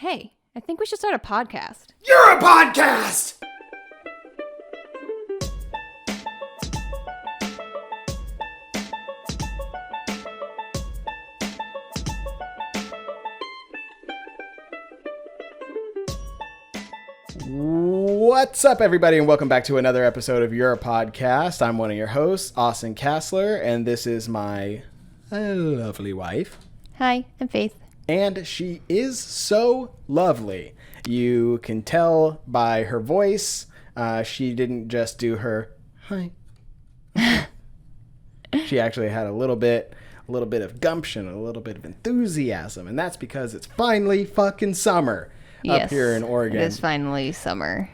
Hey, I think we should start a podcast. You're a podcast! What's up, everybody, and welcome back to another episode of Your Podcast. I'm one of your hosts, Austin Kassler, and this is my lovely wife. Hi, I'm Faith. And she is so lovely. You can tell by her voice. She didn't just do her hi. She actually had a little bit of gumption, a little bit of enthusiasm, and that's because it's finally fucking summer up here in Oregon. It is finally summer.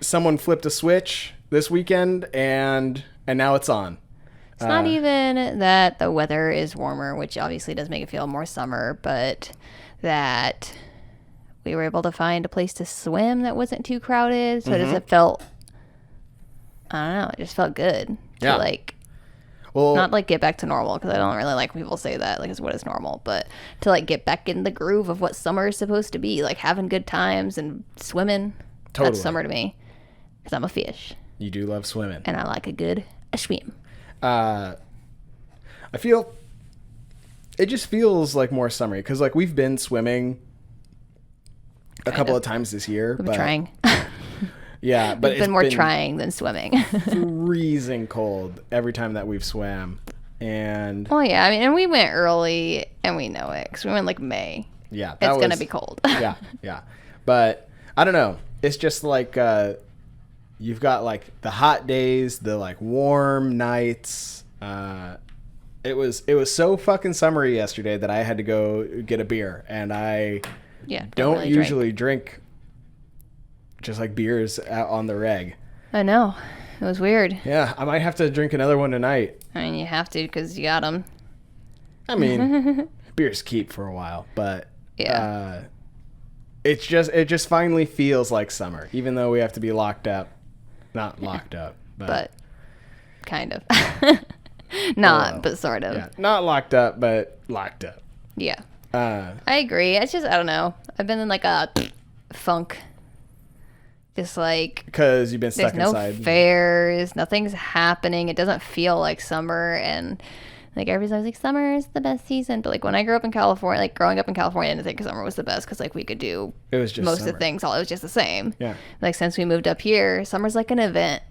Someone flipped a switch this weekend, and now it's on. It's not even that the weather is warmer, which obviously does make it feel more summer, but that we were able to find a place to swim that wasn't too crowded. So it just felt, I don't know, it just felt good to not get back to normal, because I don't really like when people say that, like, it's what is normal, but to get back in the groove of what summer is supposed to be, like having good times and swimming. Totally. That's summer to me, because I'm a fish. You do love swimming. And I like a swim. I feel it just feels like more summery because we've been swimming a couple of times this year. We've been trying. Yeah, but it's been more trying than swimming. Freezing cold every time that we've swam, and yeah, I mean, and we went early, and we know it because we went May. Yeah, it's gonna be cold. yeah, but I don't know. It's just you've got the hot days, the warm nights. It was so fucking summery yesterday that I had to go get a beer, and I don't really usually drink just beers out on the reg. I know, it was weird. Yeah, I might have to drink another one tonight. I mean, you have to because you got them. I mean, beers keep for a while, but yeah, it just finally feels like summer, even though we have to be locked up. Not locked up, but kind of. But sort of. Yeah, not locked up, but locked up. Yeah. I agree. It's just, I don't know. I've been in a funk. Just because you've been stuck inside. There's no fairs. Nothing's happening. It doesn't feel like summer. And everybody's always summer is the best season. But when I grew up in California, growing up in California, I didn't think summer was the best because we could do most of the things. It was just the same. Yeah. Since we moved up here, summer's like an event.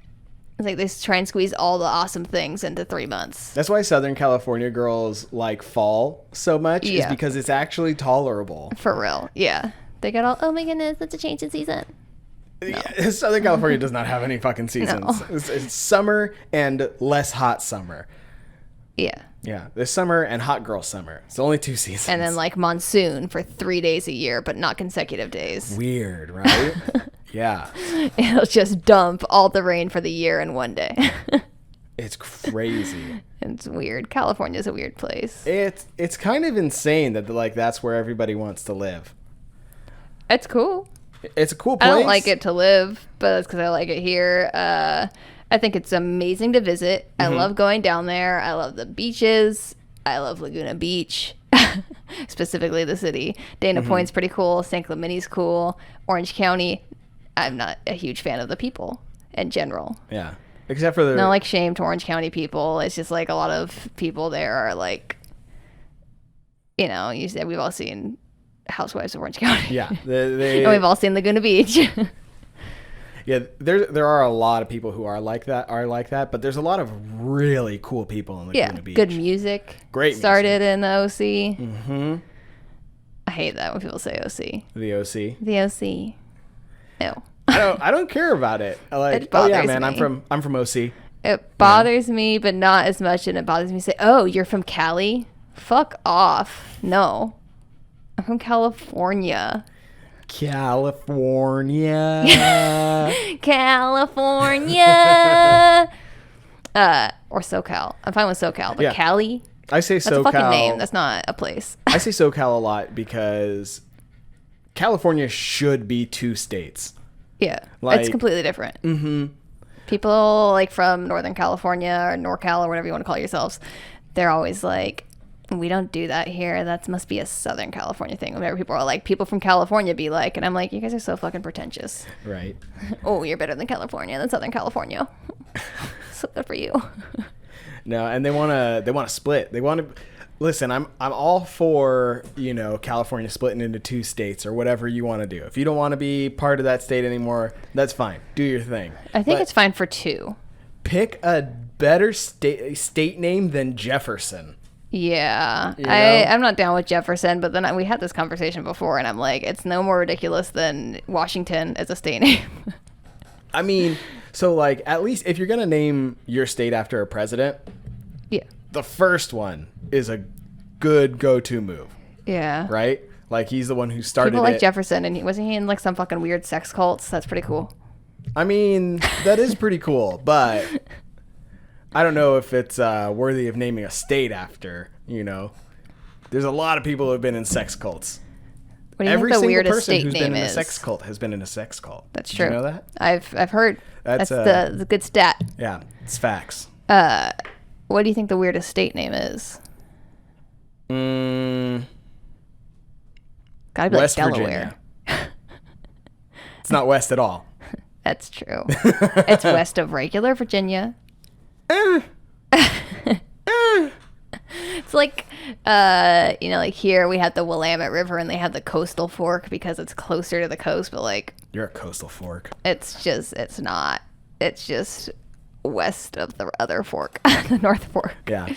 It's they try and squeeze all the awesome things into 3 months. That's why Southern California girls like fall so much, is because it's actually tolerable. For real. Yeah. They got all, oh my goodness, it's a change in season. No. Yeah, Southern California does not have any fucking seasons. No. It's summer and less hot summer. Yeah. Yeah, there's summer and hot girl summer. It's only 2 seasons. And then monsoon for 3 days a year, but not consecutive days. Weird, right? Yeah. It'll just dump all the rain for the year in one day. It's crazy. It's weird. California's a weird place. It's kind of insane that that's where everybody wants to live. It's cool. It's a cool place. I don't like it to live, but that's because I like it here. I think it's amazing to visit. I love going down there. I love the beaches. I love Laguna Beach, specifically the city. Dana Point's pretty cool. San Clemente's cool. Orange County, I'm not a huge fan of the people in general. Yeah. Except for no shame to Orange County people. It's just a lot of people there are you said we've all seen Housewives of Orange County. Yeah. And we've all seen Laguna Beach. Yeah, there are a lot of people who are like that, but there's a lot of really cool people in Laguna Beach. Good music. Great Started music. in the OC. Mm-hmm. I hate that when people say OC. The OC. The OC. No. I don't care about it. It bothers man, me. I'm from OC. It bothers me, but not as much, and it bothers me to say, oh, you're from Cali? Fuck off. No. I'm from California. California. Or SoCal. I'm fine with SoCal, but yeah. Cali? I say that's SoCal. That's a fucking name. That's not a place. I say SoCal a lot because California should be 2 states. Yeah. It's completely different. Mm-hmm. People from Northern California or NorCal or whatever you want to call yourselves, they're always We don't do that here. That must be a Southern California thing. Whenever people are like, people from California be like, and I'm like, you guys are so fucking pretentious. Right. Oh, you're better than California, than Southern California. So good for you. No, and they want to split. They want to listen. I'm all for, you know, California splitting into 2 states or whatever you want to do. If you don't want to be part of that state anymore, that's fine. Do your thing. I think But it's fine for 2. pick a better state name than Jefferson. Yeah, You know? I'm not down with Jefferson, but then we had this conversation before, and I'm like, it's no more ridiculous than Washington as a state name. I mean, so like at least if you're gonna name your state after a president, Yeah. the first one is a good go-to move, Yeah. right? Like he's the one who started People like it. Jefferson, and wasn't he in like some fucking weird sex cults? That's pretty cool. I mean, that is pretty cool, but I don't know if it's worthy of naming a state after, you know. There's a lot of people who have been in sex cults. What do you Every think the single weirdest person state who's name been in a is? sex cult has been in a sex cult. That's Did true. You know that? I've heard. That's, That's the good stat. Yeah, it's facts. What do you think the weirdest state name is? Gotta be West like Delaware. Virginia. It's not west at all. That's true. It's west of regular Virginia. It's like, you know, like here we have the Willamette River and they have the coastal fork because it's closer to the coast, but like You're a coastal fork. it's not. It's just west of the other fork, the North Fork. Yeah.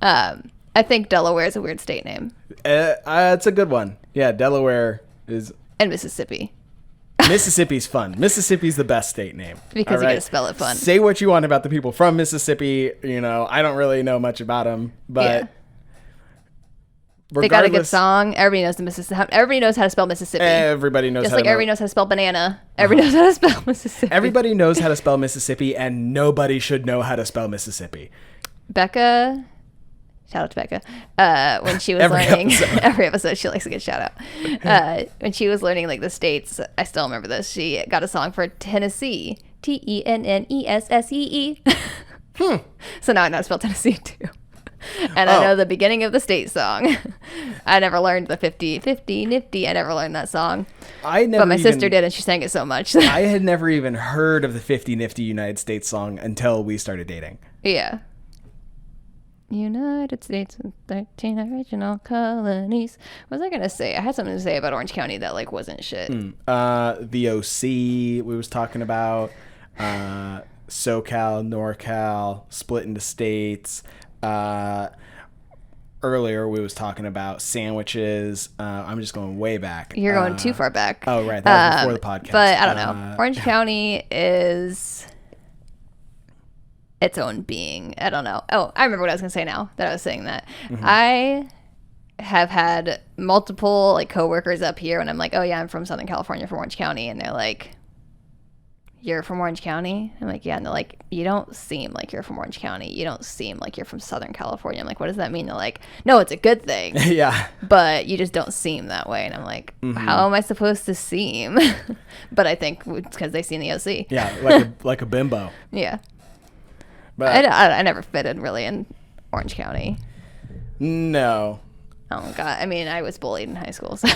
I think Delaware is a weird state name. It's a good one. Yeah, Delaware is... And Mississippi. Mississippi's fun. Mississippi's the best state name. Because All you right? gotta spell it fun. Say what you want about the people from Mississippi. You know, I don't really know much about them, but... Yeah. They got a good regardless, song. Everybody knows the Mississippi. Everybody knows how to spell Mississippi. Everybody knows Just how like to everybody knows how to spell banana. Everybody knows how to spell Mississippi. Everybody knows how to spell Mississippi, and nobody should know how to spell Mississippi. Becca, shout out to Becca. When she was Every learning episode. every episode, she likes a good shout out. When she was learning like the states, I still remember this. She got a song for Tennessee, Tennessee. So now I know how to spell Tennessee too. And I know the beginning of the state song. I never learned the 50-50 nifty. I never learned that song. But my sister did, and she sang it so much. I had never even heard of the 50 Nifty United States song until we started dating. Yeah. United States with 13 original colonies. What was I gonna say? I had something to say about Orange County that like wasn't shit. The OC we was talking about, SoCal, NorCal, split into states. Earlier we was talking about sandwiches. I'm just going way back. You're going too far back. Oh, right. That was before the podcast. But I don't know. Orange County is its own being. I don't know. Oh, I remember what I was gonna say now that I was saying that. I have had multiple like coworkers up here when I'm like, oh yeah, I'm from Southern California, from Orange County, and they're like, you're from Orange County? I'm like, yeah. And they're like, you don't seem like you're from Orange County. You don't seem like you're from Southern California. I'm like, what does that mean? They're like, no, it's a good thing. Yeah. But you just don't seem that way. And I'm like, how am I supposed to seem? But I think it's because they see in the OC. Yeah, like a bimbo. Yeah. But I never fitted really in Orange County. no. Oh, God. I mean, I was bullied in high school. So.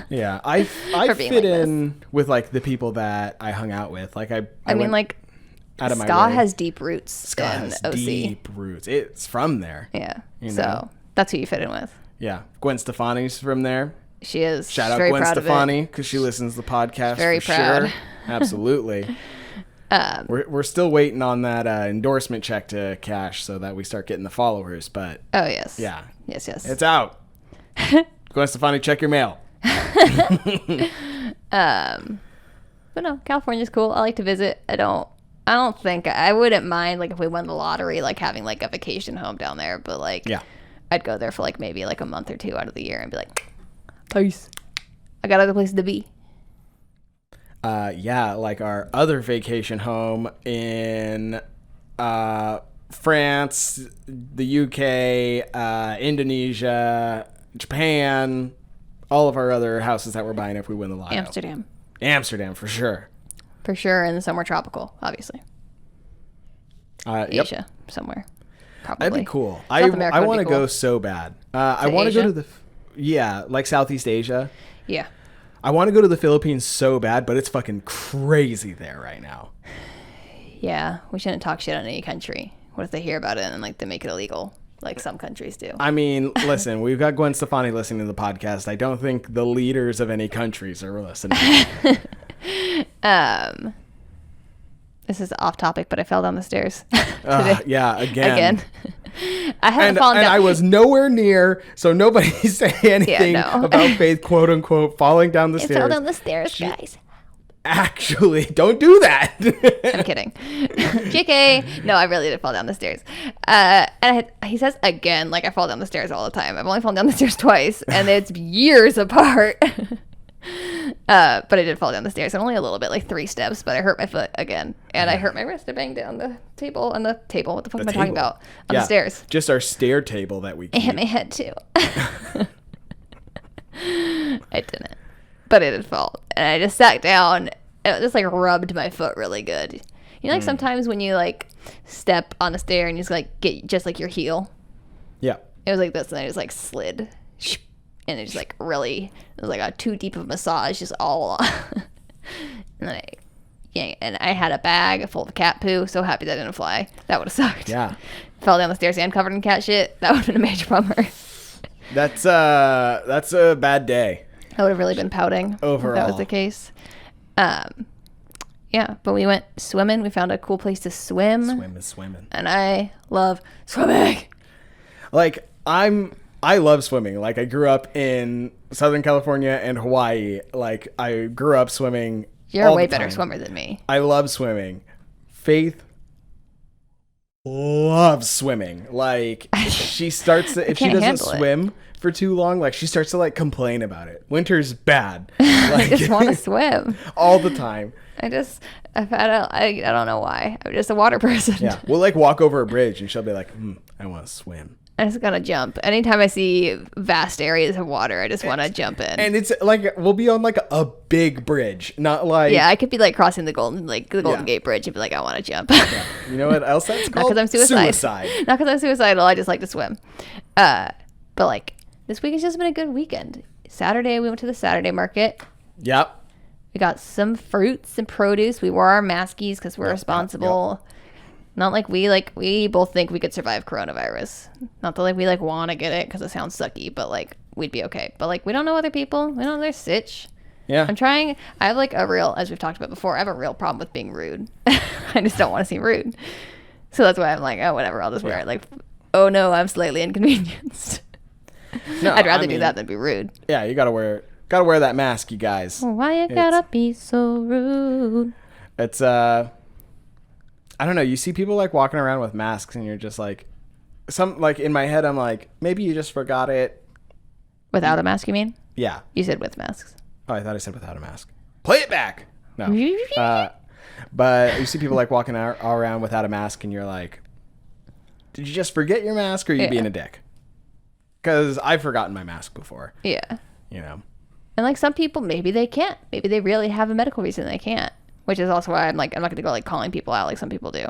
Yeah, I For being fit like this. in with like the people that I hung out with. Like I I mean, went like, out of my ska way. has deep roots Ska in has OC. deep roots. It's from there. Yeah. You So know? that's who you fit in with. Yeah, Gwen Stefani's from there. She is. Shout She's out very Gwen proud of it. Stefani because she listens to the podcast. Very for proud. Sure. Absolutely. We're still waiting on that endorsement check to cash so that we start getting the followers. But Oh, yes. yeah, Yes, yes. it's out. Gwen Stefani, check your mail. But no, California's cool. I like to visit. I don't think I wouldn't mind like if we won the lottery, like having like a vacation home down there. But like, Yeah. I'd go there for like maybe like a month or two out of the year and be like, peace. I got other places to be. Yeah, like our other vacation home in France, the UK, Indonesia, Japan, all of our other houses that we're buying if we win the lotto. Amsterdam, for sure. For sure, and somewhere tropical, obviously. Yep. Asia, somewhere. probably. That'd be cool. South America I would want be to cool. go so bad. I want to go Asia? to like Southeast Asia. Yeah. I want to go to the Philippines so bad, but it's fucking crazy there right now. Yeah. We shouldn't talk shit on any country. What if they hear about it and like they make it illegal, like some countries do? I mean, listen, we've got Gwen Stefani listening to the podcast. I don't think the leaders of any countries are listening. This is off topic, but I fell down the stairs today. Yeah, again. I haven't And fallen down. I was nowhere near, so nobody say anything no. about Faith, quote unquote, falling down the I stairs. fell down the stairs, guys. Actually, don't do that. I'm kidding. JK. No, I really did fall down the stairs. And he says again, like I fall down the stairs all the time. I've only fallen down the stairs twice, and it's years apart. But I did fall down the stairs, and only a little bit, like 3 steps. But I hurt my foot again, and I hurt my wrist. I banged it on the table. What the fuck am I talking about? On the stairs. Just our stair table that we I keep. hit my head too. I didn't, but it did fall, and I just sat down. And it just like rubbed my foot really good. You know, like sometimes when you like step on a stair and you just like get just like your heel. Yeah. It was like this, and I just like slid, and it just like really, it was like a too deep of massage, just all along. And then and I had a bag full of cat poo. So happy that didn't fly. That would have sucked. Yeah. Fell down the stairs and covered in cat shit. That would have been a major bummer. That's a bad day. I would have really been pouting if that Overall. was the case. Yeah, but we went swimming. We found a cool place to swim. Swim is swimming. And I love swimming. Like I love swimming. Like I grew up in Southern California and Hawaii. Like I grew up swimming. You're a all way the better time. swimmer than me. I love swimming. Faith loves swimming. Like she starts to, if she can't doesn't handle it. swim for too long, like she starts to like complain about it. Winter's bad. I Like just want to swim. all the time. I don't know why. I'm just a water person. Yeah. We'll like walk over a bridge and she'll be like, I want to swim. I just gotta jump. Anytime I see vast areas of water, I just want to jump in. And it's like we'll be on like a big bridge, not like yeah, I could be like crossing the Golden Yeah. Gate Bridge and be like, I want to jump. You know what else that's Not called? because I'm suicide. Suicide. Not because I'm suicidal. I just like to swim. But like this week has just been a good weekend. Saturday we went to the Saturday market. Yep. We got some fruits and produce. We wore our maskies because we're responsible. Not like we both think we could survive coronavirus. Not that like we like want to get it because it sounds sucky, but like we'd be okay. But like we don't know other people. We don't know their sitch. Yeah. I have like a real, as we've talked about before, I have a real problem with being rude. I just don't want to seem rude. So that's why I'm like, oh, whatever, I'll just wear it. Like, oh no, I'm slightly inconvenienced. No, I'd rather I do mean, that than be rude. Yeah, you gotta wear that mask, you guys. Why you gotta be so rude? It's I don't know, you see people like walking around with masks and you're just like like in my head I'm like, maybe you just forgot it. Without a mask, you mean? Yeah. You said with masks. Oh, I thought I said without a mask. Play it back. No. But you see people like walking around without a mask and you're like, did you just forget your mask or are you being a dick? Because I've forgotten my mask before. Yeah. You know. And like some people, maybe they can't. Maybe they really have a medical reason they can't. Which is also why I'm like, I'm not gonna go like calling people out like some people do.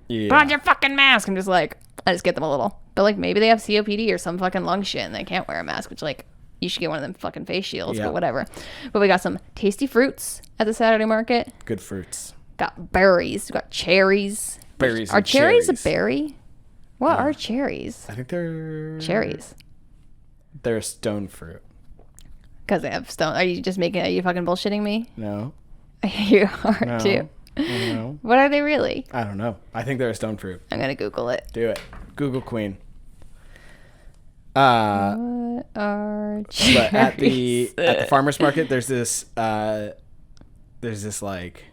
Yeah. Put on your fucking mask. I'm just like, I just get them a little. But like maybe they have COPD or some fucking lung shit and they can't wear a mask, which like you should get one of them fucking face shields, Yeah. but whatever. But we got some tasty fruits at the Saturday market. Good fruits. Got berries. We got cherries. Berries. Are and cherries a cherries. berry? What are cherries? I think they're Cherries. They're a stone fruit. Because they have stone. Are you fucking bullshitting me? No. You are No. too. No. What are they really? I don't know. I think they're a stone fruit. I'm gonna Google it. Do it. Google Queen. What are cherries? But at the farmers market, there's this like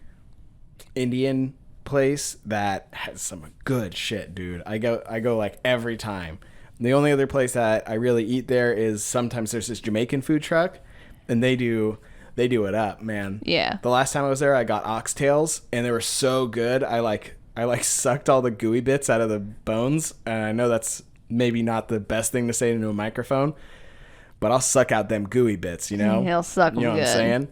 Indian place that has some good shit, dude. I go like every time. The only other place that I really eat there is sometimes there's this Jamaican food truck, and they do it up, man. Yeah. The last time I was there, I got oxtails, and they were so good. I sucked all the gooey bits out of the bones, and I know that's maybe not the best thing to say into a microphone, but I'll suck out them gooey bits, you know? He'll suck them You know what I'm good. saying?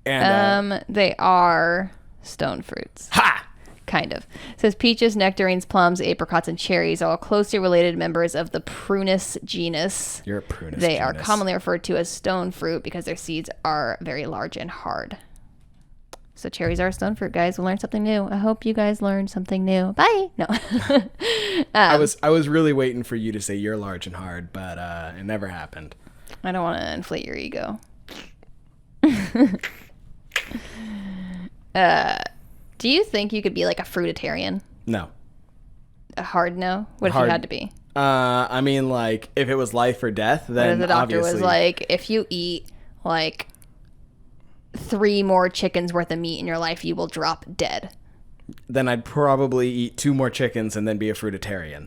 And They are stone fruits. ha! Kind of. It says peaches, nectarines, plums, apricots, and cherries are all closely related members of the prunus genus. You're a prunus They are genus. commonly referred to as stone fruit because their seeds are very large and hard. So cherries are stone fruit, guys. We'll learn something new. I hope you guys learned something new. Bye. No. I was really waiting for you to say you're large and hard, but it never happened. I don't want to inflate your ego. Do you think you could be like a fruitarian? No. A hard no? What if Hard. you had to be? I mean, like, if it was life or death, What then if the doctor obviously, was like, if you eat like 3 more chickens worth of meat in your life, you will drop dead. then I'd probably eat 2 more chickens and then be a fruitarian.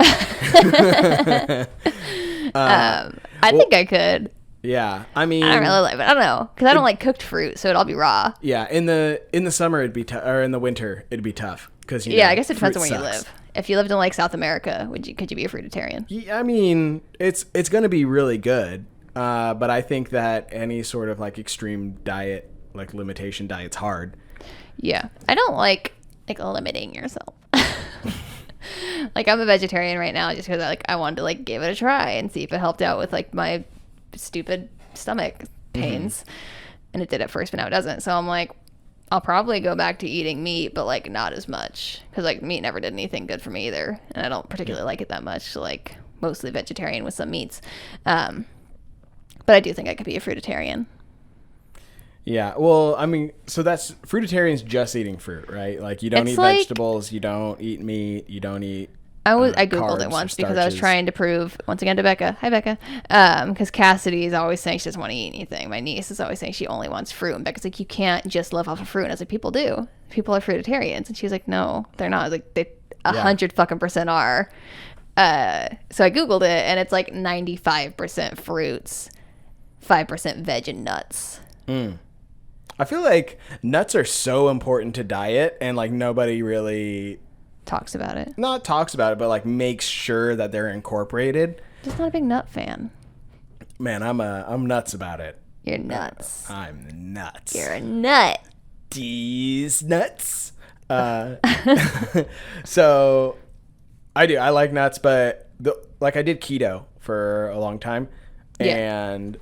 I think I could. Yeah, I mean, I don't really like it. I don't know. Because I don't like cooked fruit, so it'd all be raw. yeah, in the summer it'd be tough, or in the winter it'd be tough because Yeah, I guess it depends on where you live. If you lived in like South America, could you be a fruitarian? Yeah, I mean, it's going to be really good, but I think that any sort of like extreme diet, like limitation diet's hard. Yeah. I don't like limiting yourself. Like I'm a vegetarian right now just because I wanted to like give it a try and see if it helped out with like my stupid stomach pains. And it did at first, but now it doesn't. So I'm like, I'll probably go back to eating meat, but like not as much because like meat never did anything good for me either, and I don't particularly like it that much. So like mostly vegetarian with some meats. But I do think I could be a fruitarian. Yeah, well, I mean, so that's fruitarian's just eating fruit, right? Like you don't It's eat like- vegetables, you don't eat meat, you don't eat. I googled carbs it or once because I was starches. trying to prove once again to Becca. Hi Becca, because Cassidy is always saying she doesn't want to eat anything. My niece is always saying she only wants fruit, and Becca's like, you can't just live off of fruit. And I was like, people do. People are fruitarians, and she's like, no, they're not. I was like, they 100% are. So I googled it, and it's like 95% fruits, 5% veg and nuts. I feel like nuts are so important to diet, and like nobody really Talks about it. not talks about it, but like makes sure that they're incorporated. Just not a big nut fan. Man, I'm nuts about it. You're nuts. I'm nuts. You're a nut. These nuts. So I like nuts, but I did keto for a long time, and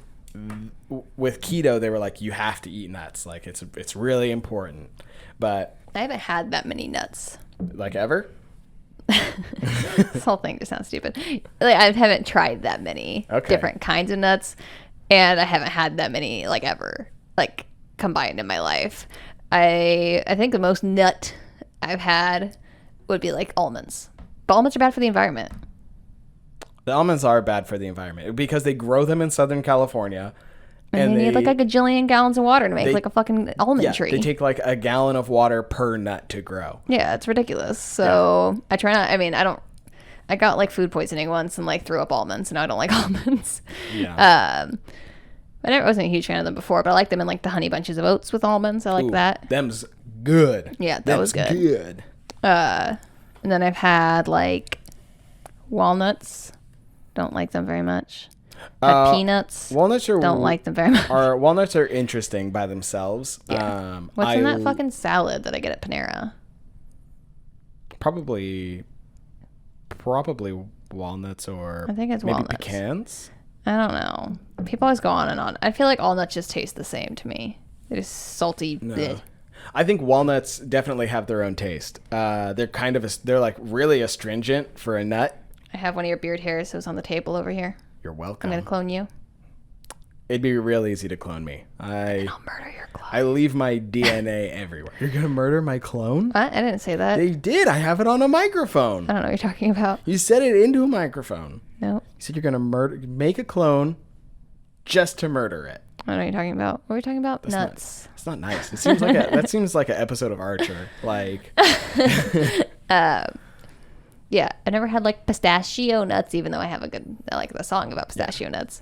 with keto they were like, you have to eat nuts, like it's really important. But I haven't had that many nuts. like ever, This whole thing just sounds stupid. Like I haven't tried that many different kinds of nuts, and I haven't had that many like ever like combined in my life. I think the most nut I've had would be like almonds. But almonds are bad for the environment. the almonds are bad for the environment because they grow them in Southern California. And you need like a gajillion gallons of water to make like a fucking almond tree. They take like a gallon of water per nut to grow. Yeah, it's ridiculous. So I try not. I mean, I got like food poisoning once and like threw up almonds, and now I don't like almonds. Yeah. I wasn't a huge fan of them before, but I like them in like the honey bunches of oats with almonds. I like that. Them's good. Yeah, that was good. And then I've had like walnuts. Don't like them very much. Had peanuts. Walnuts are Don't like them very much. Walnuts are interesting by themselves. Yeah. What's in that fucking salad that I get at Panera? Probably walnuts, or I think it's maybe walnuts. pecans. I don't know. People always go on and on. I feel like all nuts just taste the same to me. They're just salty. No. I think walnuts definitely have their own taste. They're kind of they're like really astringent for a nut. I have one of your beard hairs, so it's on the table over here. You're welcome. I'm gonna clone you. It'd be real easy to clone me. I'll murder your clone. I leave my DNA everywhere. You're gonna murder my clone? What? I didn't say that. They did. I have it on a microphone. I don't know what you're talking about. You said it into a microphone. No. You said you're gonna make a clone just to murder it. I don't know what you're talking about. What are we talking about? Nuts. It's not nice. It seems like that seems like an episode of Archer. Like, Yeah, I never had like pistachio nuts, even though I like the song about pistachio nuts.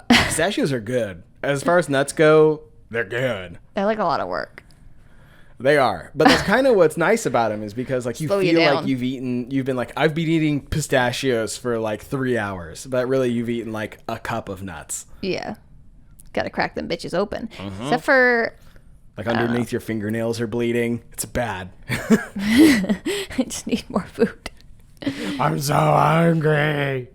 pistachios are good. As far as nuts go, they're good. They're like a lot of work. They are, but that's kind of what's nice about them is because like you Slow you feel like down. you've been like, I've been eating pistachios for like 3 hours, but really you've eaten like a cup of nuts. Yeah. Gotta crack them bitches open. Except for Like underneath your fingernails are bleeding. It's bad. I just need more food. I'm so hungry.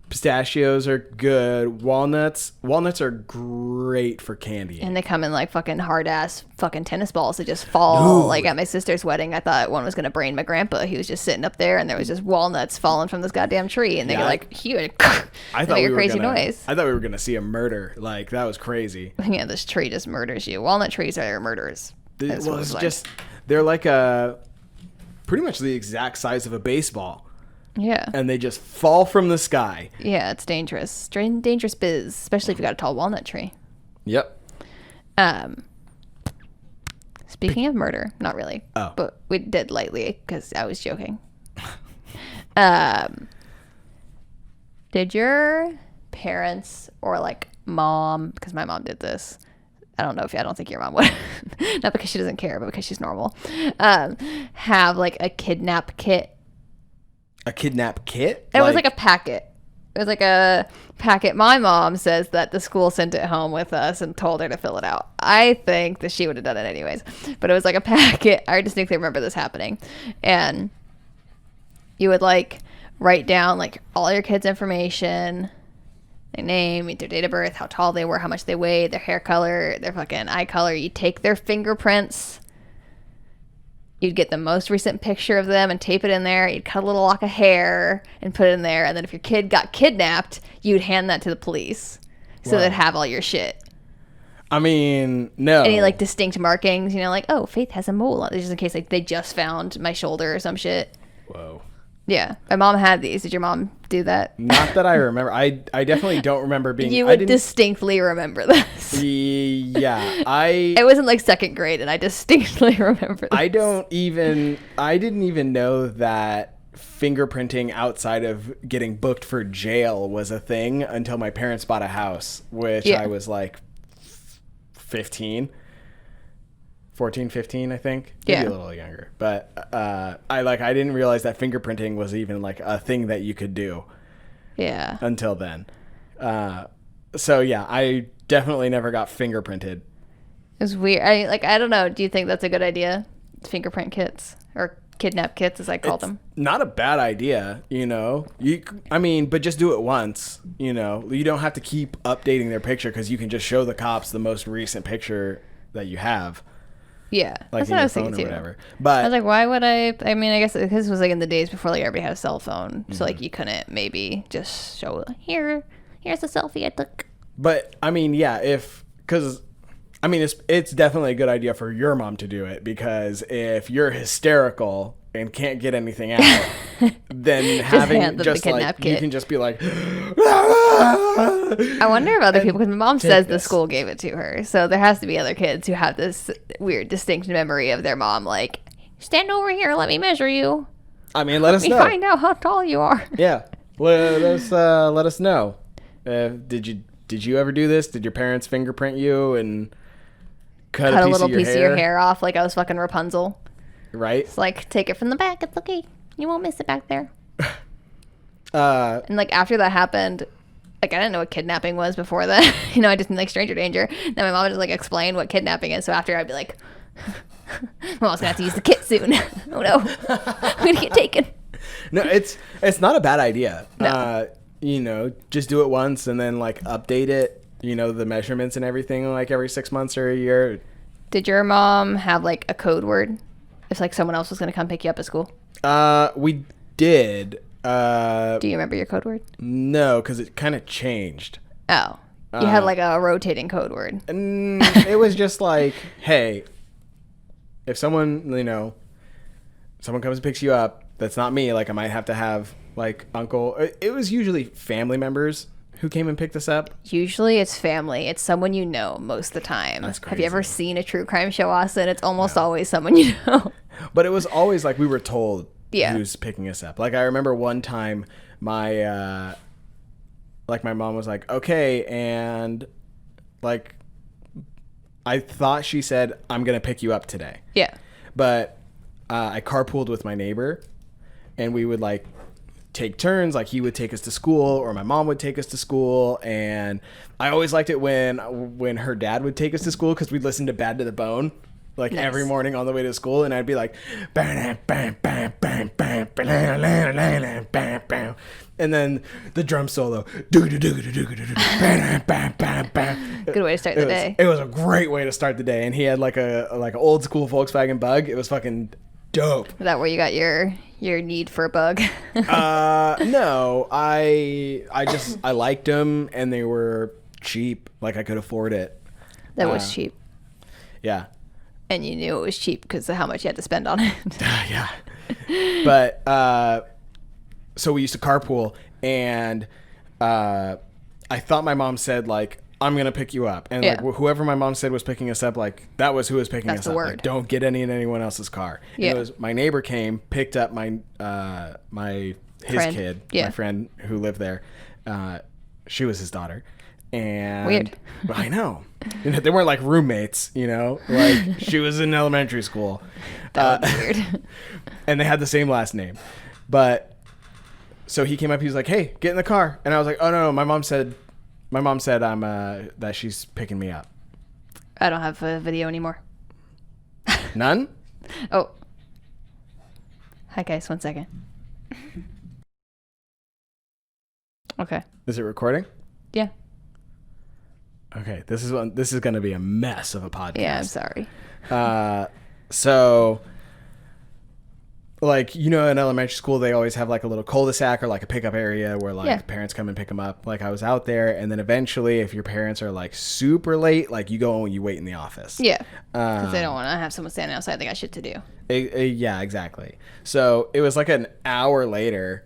Pistachios are good. Walnuts are great for candy. And they come in like fucking hard ass fucking tennis balls that just fall. Dude. Like at my sister's wedding, I thought one was gonna brain my grandpa. He was just sitting up there, and there was just walnuts falling from this goddamn tree, and they Yeah, were like huge. I They thought make we a were crazy gonna, noise. I thought we were gonna see a murder. Like that was crazy. Yeah, this tree just murders you. Walnut trees are murderers. That's what It's like. just they're like pretty much the exact size of a baseball, Yeah. and they just fall from the sky. Yeah, it's dangerous. Dangerous biz, especially if you got a tall walnut tree. Yep. Speaking of murder, not really. Oh. But we did lightly because I was joking. Did your parents or like mom, because my mom did this, I don't think your mom would, not because she doesn't care, but because she's normal, have like a kidnap kit? A kidnap kit? It was like a packet. It was like a packet. My mom says that the school sent it home with us and told her to fill it out. I think that she would have done it anyways. But it was like a packet. I distinctly remember this happening. And you would like write down like all your kids' information, their name, their date of birth, how tall they were, how much they weighed, their hair color, their fucking eye color. You take their fingerprints. You'd get the most recent picture of them and tape it in there. You'd cut a little lock of hair and put it in there. And then if your kid got kidnapped, you'd hand that to the police. So Wow. they'd have all your shit. I mean, no. Any like distinct markings, like, oh, Faith has a mole on it, just in case like they just found my shoulder or some shit. Whoa. Yeah. My mom had these. Did your mom do that? Not that I remember. I definitely don't remember being. You I would didn't, distinctly remember this. Yeah, It wasn't like second grade, and I distinctly remember this. I didn't even know that fingerprinting outside of getting booked for jail was a thing until my parents bought a house, which Yeah. I was like 15, I think. Maybe Yeah. a little younger. But I didn't realize that fingerprinting was even like a thing that you could do Yeah. until then. So yeah, I definitely never got fingerprinted. It was weird. I don't know. Do you think that's a good idea? Fingerprint kits or kidnap kits, as I call them. Not a bad idea, but just do it once, You don't have to keep updating their picture because you can just show the cops the most recent picture that you have, Yeah, like that's in what I your was thinking phone or too. whatever. I But was like, why would I? I mean, I guess this was like in the days before like everybody had a cell phone, so like you couldn't maybe just show here's a selfie I took. But I mean, yeah, it's definitely a good idea for your mom to do it because if you're hysterical and can't get anything out, then having hand them the just like kidnap you kit. can just be like, I wonder if other people, because my mom take says the this. school gave it to her, so there has to be other kids who have this weird distinct memory of their mom like, stand over here, let me measure you, I mean, let us let me know. find out how tall you are. Yeah, let us know. Did you ever do this? Did your parents fingerprint you and cut Cut a a little piece piece of your hair off like I was fucking Rapunzel. Right. It's like, take it from the back, it's okay, you won't miss it back there. Uh, And like after that happened, like I didn't know what kidnapping was before that. I just knew like stranger danger. Then my mom would just like explain what kidnapping is. So after I'd be like, Mom's gonna have to use the kit soon. Oh no, I'm gonna get taken. no, it's not a bad idea. No. Just do it once and then like update it. The measurements and everything like every 6 months or a year. Did your mom have like a code word if like someone else was gonna come pick you up at school? We did. Do you remember your code word? No, because it kind of changed. Oh, you had like a rotating code word. And it was just like, hey, if someone comes and picks you up, that's not me. Like I might have to have like uncle. It was usually family members who came and picked us up. Usually it's family. It's someone you know most of the time. That's Have you ever crazy. seen a true crime show, Austin? It's almost always someone you know. But it was always like we were told Yeah. who's picking us up. Like I remember one time my mom was like, okay, and like I thought she said, I'm going to pick you up today. Yeah. But I carpooled with my neighbor and we would like take turns. Like he would take us to school, or my mom would take us to school, and I always liked it when her dad would take us to school because we'd listen to Bad to the Bone. Like Nice. every morning on the way to school, and I'd be like, and then the drum solo. Good way to start the day. It was a great way to start the day, and he had like a old school Volkswagen Bug. It was fucking dope. Is that where you got your need for a bug? No, I liked them, and they were cheap. Like I could afford it. That was cheap. Yeah. And you knew it was cheap because of how much you had to spend on it. Yeah. But so we used to carpool, and I thought my mom said like, I'm gonna pick you up, and like whoever my mom said was picking us up, like that was who was picking us up. Like, don't get any in anyone else's car. Yeah. It was my neighbor came, picked up my his Friend. kid, Yeah. my friend who lived there. She was his daughter. And Weird. I know. They weren't like roommates, you know? Like she was in elementary school. That would be weird. And they had the same last name. But so he came up, he was like, "Hey, get in the car." And I was like, "Oh no, my mom said I'm that she's picking me up." I don't have a video anymore. None? Oh. Hi guys, 1 second. Okay. Is it recording? Yeah. Okay, this is going to be a mess of a podcast. Yeah, I'm sorry. So like, you know, in elementary school, they always have like a little cul-de-sac or like a pickup area where like parents come and pick them up. Like I was out there, and then eventually if your parents are like super late, like you go and you wait in the office. Yeah. Because they don't want to have someone standing outside. They got shit to do. Yeah, exactly. So it was like an hour later,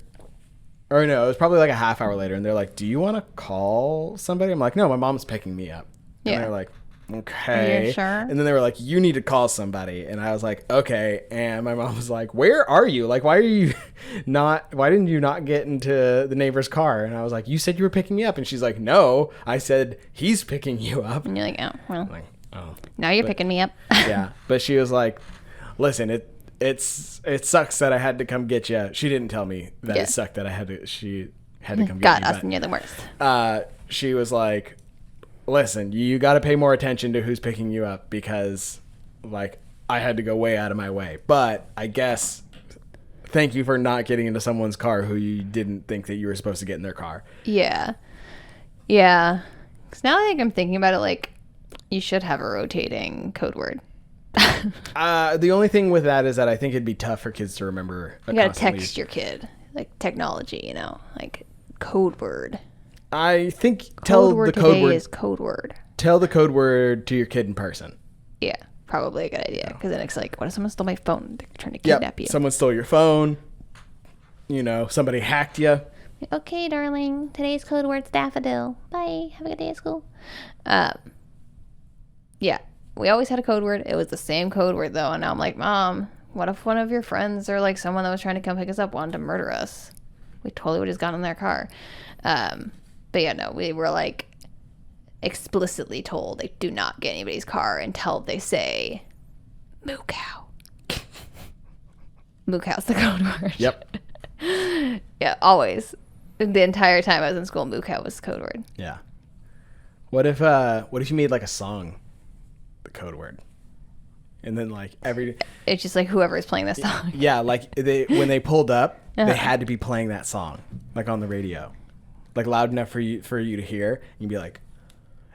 or no, it was probably like a half hour later, and they're like, "Do you want to call somebody?" I'm like, "No, my mom's picking me up." And Yeah. they're like, "Okay." Are you sure? And then they were like, "You need to call somebody." And I was like, "Okay." And my mom was like, "Where are you? Like, why didn't you not get into the neighbor's car?" And I was like, "You said you were picking me up." And she's like, "No, I said he's picking you up." And you're like, oh, well, I'm like, "Oh." now you're picking me up. Yeah. But she was like, "Listen, it sucks that I had to come get you." She didn't tell me that Yeah. it sucked that she had to come get Got me. us, but, and you're the worst. she was like, "Listen, you got to pay more attention to who's picking you up, because like I had to go way out of my way. But I guess thank you for not getting into someone's car who you didn't think that you were supposed to get in their car." Yeah. Yeah. Because now that I'm thinking about it, like, you should have a rotating code word. The only thing with that is that I think it'd be tough for kids to remember. You gotta text your kid. Like, technology, you know? Like, code word. I think Code word today is code word. Tell the code word to your kid in person. Yeah. Probably a good idea. Because then it's like, what if someone stole my phone? They're trying to kidnap you. Someone stole your phone. You know, somebody hacked you. Okay, darling. Today's code word's daffodil. Bye. Have a good day at school. Yeah. We always had a code word. It was the same code word, though. And now I'm like, Mom, what if one of your friends or like someone that was trying to come pick us up wanted to murder us? We totally would have just gotten in their car. But yeah, no, we were like explicitly told, like, do not get anybody's car until they say moo cow. Moo cow's the code word. Yep. Yeah, always. The entire time I was in school, moo cow was code word. Yeah. What if you made like a song, the code word, and then like It's just like whoever is playing this song. yeah, like when they pulled up, they had to be playing that song like on the radio, like loud enough for you to hear. You'd be like,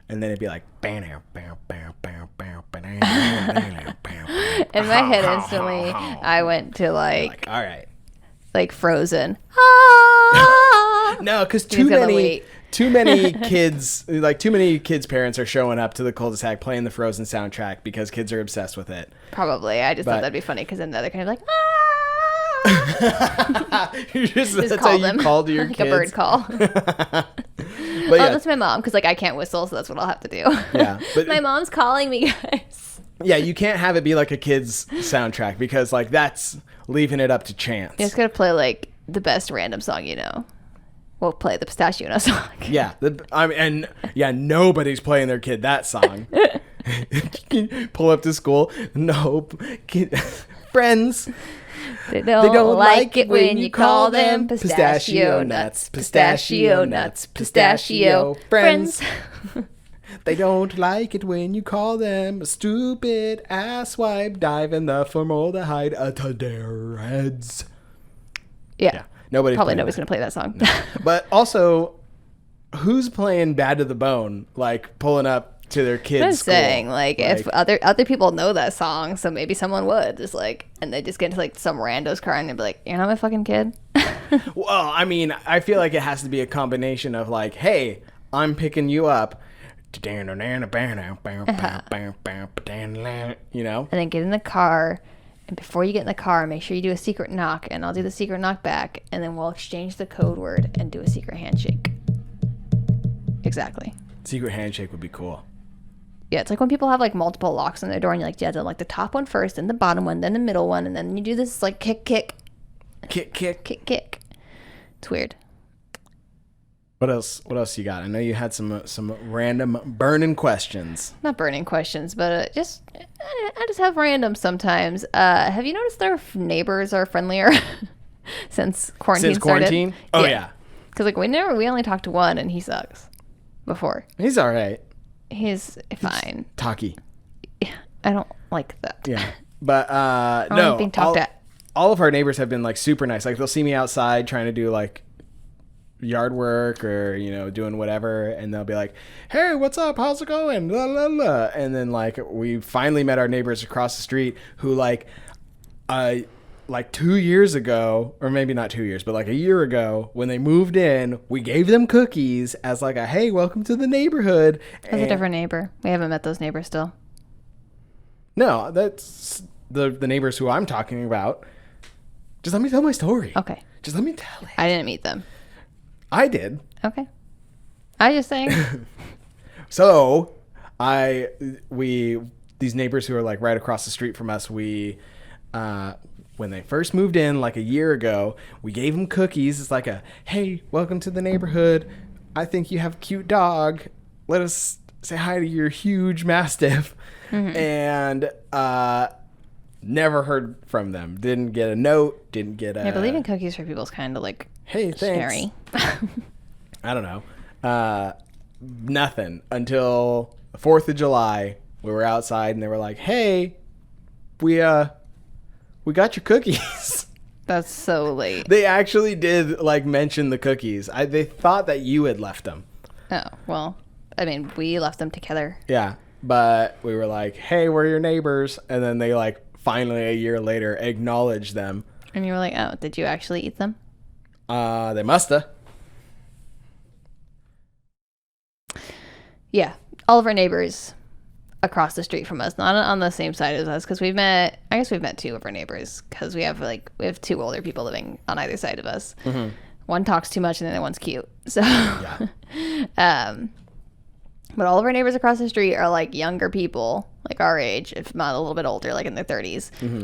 and then it'd be like, In my head instantly, I went to like all right. Frozen. No, because You feel the weight. too many kids' parents are showing up to the cul-de-sac playing the Frozen soundtrack because kids are obsessed with it. Probably. I just But- thought that'd be funny because then the other kind of like, That's call how them you called your like kids. a bird call. But yeah, That's my mom because like I can't whistle, so that's what I'll have to do. Yeah, but- my mom's calling me, guys. yeah, you can't have it be like a kid's soundtrack because like that's leaving it up to chance. You just gotta play like the best random song you know. We'll play the Pistachio Nut song. Yeah, nobody's playing their kid that song. Pull up to school. Nope. friends. They don't like it when you call them pistachio nuts. Pistachio nuts. Pistachio friends. They don't like it when you call them a stupid asswipe diving the formaldehyde to their heads. Yeah. Nobody's Probably nobody's going to play that song. No. But also, who's playing Bad to the Bone, like pulling up to their kids' I'm school? saying, like, if other people know that song, so maybe someone would just like, and they just get into like some rando's car and they'd be like, "You're not my fucking kid." Well, I mean, I feel like it has to be a combination of like, "Hey, I'm picking you up." You know, And then get in the car, and before you get in the car, make sure you do a secret knock, and I'll do the secret knock back, and then we'll exchange the code word and do a secret handshake. Exactly. Secret handshake would be cool. Yeah, it's like when people have like multiple locks on their door, and you're like, yeah, like the top one first, then the bottom one, then the middle one, and then you do this like kick. It's weird. What else you got? I know you had some random burning questions. Not burning questions, but I just have random sometimes. Have you noticed their neighbors are friendlier since quarantine started? Oh yeah. Because like we only talked to one, and he sucks. Before He's all right. He's fine. Talky. I don't like that. Yeah, but I don't no. like being talked at. All of our neighbors have been like super nice. Like they'll see me outside trying to do like yard work or doing whatever, and they'll be like, "Hey, what's up? How's it going?" La, la, la. And then like we finally met our neighbors across the street who like 2 years ago, or maybe not 2 years, but like a year ago, when they moved in, we gave them cookies as like a, "Hey, welcome to the neighborhood." That's a different neighbor. We haven't met those neighbors still. No, that's the neighbors who I'm talking about. Just let me tell my story. Okay. Just let me tell it. I didn't meet them. I did. Okay. I was just saying. So, these neighbors who are like right across the street from us, when they first moved in like a year ago, we gave them cookies. It's like a, "Hey, welcome to the neighborhood. I think you have a cute dog. Let us say hi to your huge mastiff." Mm-hmm. And never heard from them. Didn't get a note. Didn't get a... Yeah, but leaving cookies for people is kind of like... Hey, thanks. Scary. I don't know. Nothing until the 4th of July. We were outside and they were like, "Hey, we got your cookies." That's so late. They actually did like mention the cookies. They thought that you had left them. Oh, well, I mean, we left them together. Yeah, but we were like, "Hey, we're your neighbors." And then they like finally a year later acknowledged them. And you were like, "Oh, did you actually eat them?" They musta. Yeah, all of our neighbors across the street from us, not on the same side as us, because we've met two of our neighbors, because we have two older people living on either side of us. Mm-hmm. One talks too much and the other one's cute. So, yeah. But all of our neighbors across the street are like younger people, like our age, if not a little bit older, like in their 30s. Mm-hmm.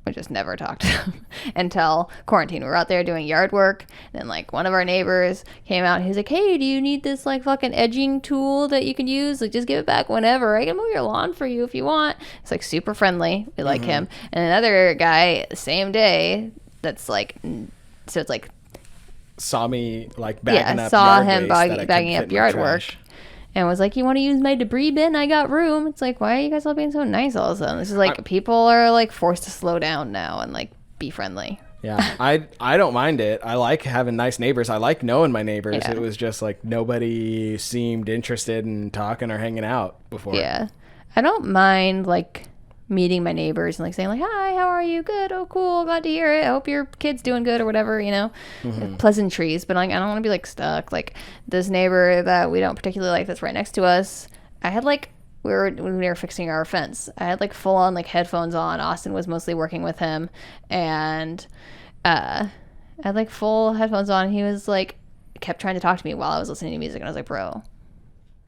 We just never talked to them until quarantine. We were out there doing yard work, and then like one of our neighbors came out and he's like, "Hey, do you need this like fucking edging tool that you can use? Like, just give it back whenever. I can mow your lawn for you if you want." It's like super friendly. We like him. And another guy, the same day, that's like, so it's like, saw me like bagging up saw yard him waste bagging up yard work. And was like, "You want to use my debris bin? I got room." It's like, why are you guys all being so nice all of a sudden? This is like, people are like forced to slow down now and like be friendly. Yeah, I don't mind it. I like having nice neighbors. I like knowing my neighbors. Yeah. It was just like nobody seemed interested in talking or hanging out before. Yeah. I don't mind like meeting my neighbors and like saying like, "Hi, how are you? Good. Oh, cool. Glad to hear it. I hope your kid's doing good," or whatever, pleasantries. But like, I don't want to be like stuck. Like this neighbor that we don't particularly like that's right next to us, I had like, when we were fixing our fence, I had like full on like headphones on. Austin was mostly working with him, and I had like full headphones on. He was like, kept trying to talk to me while I was listening to music, and I was like, "Bro,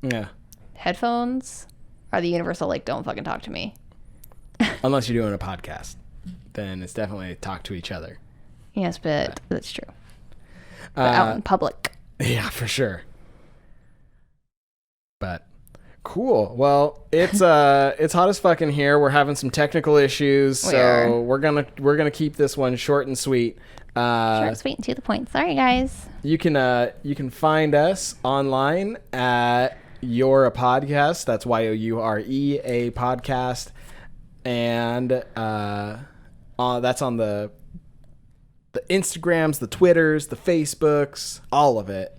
yeah, headphones are the universal like, don't fucking talk to me." Unless you're doing a podcast, then it's definitely talk to each other. Yes, but that's true. But out in public. Yeah, for sure. But Cool. Well, it's hot as fuck in here. We're having some technical issues, so we're gonna keep this one short and sweet. Short, sweet, and to the point. Sorry, guys. You can find us online at You're a Podcast. That's Youre a podcast, and that's on the Instagrams, the Twitters, the Facebooks, all of it.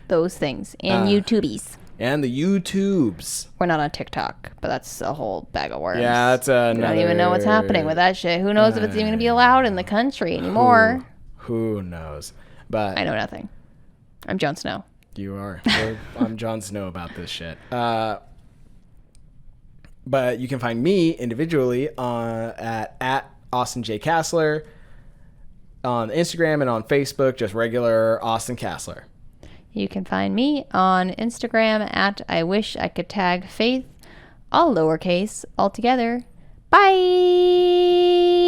Those things and YouTubies. And the YouTubes. We're not on TikTok, but that's a whole bag of worms. Yeah, that's another... We don't even know what's happening with that shit. Who knows if it's even going to be allowed in the country anymore? Who knows? But I know nothing. I'm Jon Snow. You are. I'm Jon Snow about this shit. But you can find me individually at Austin J. Castler on Instagram and on Facebook, just regular Austin Castler. You can find me on Instagram at I wish I could tag Faith, all lowercase, all together. Bye!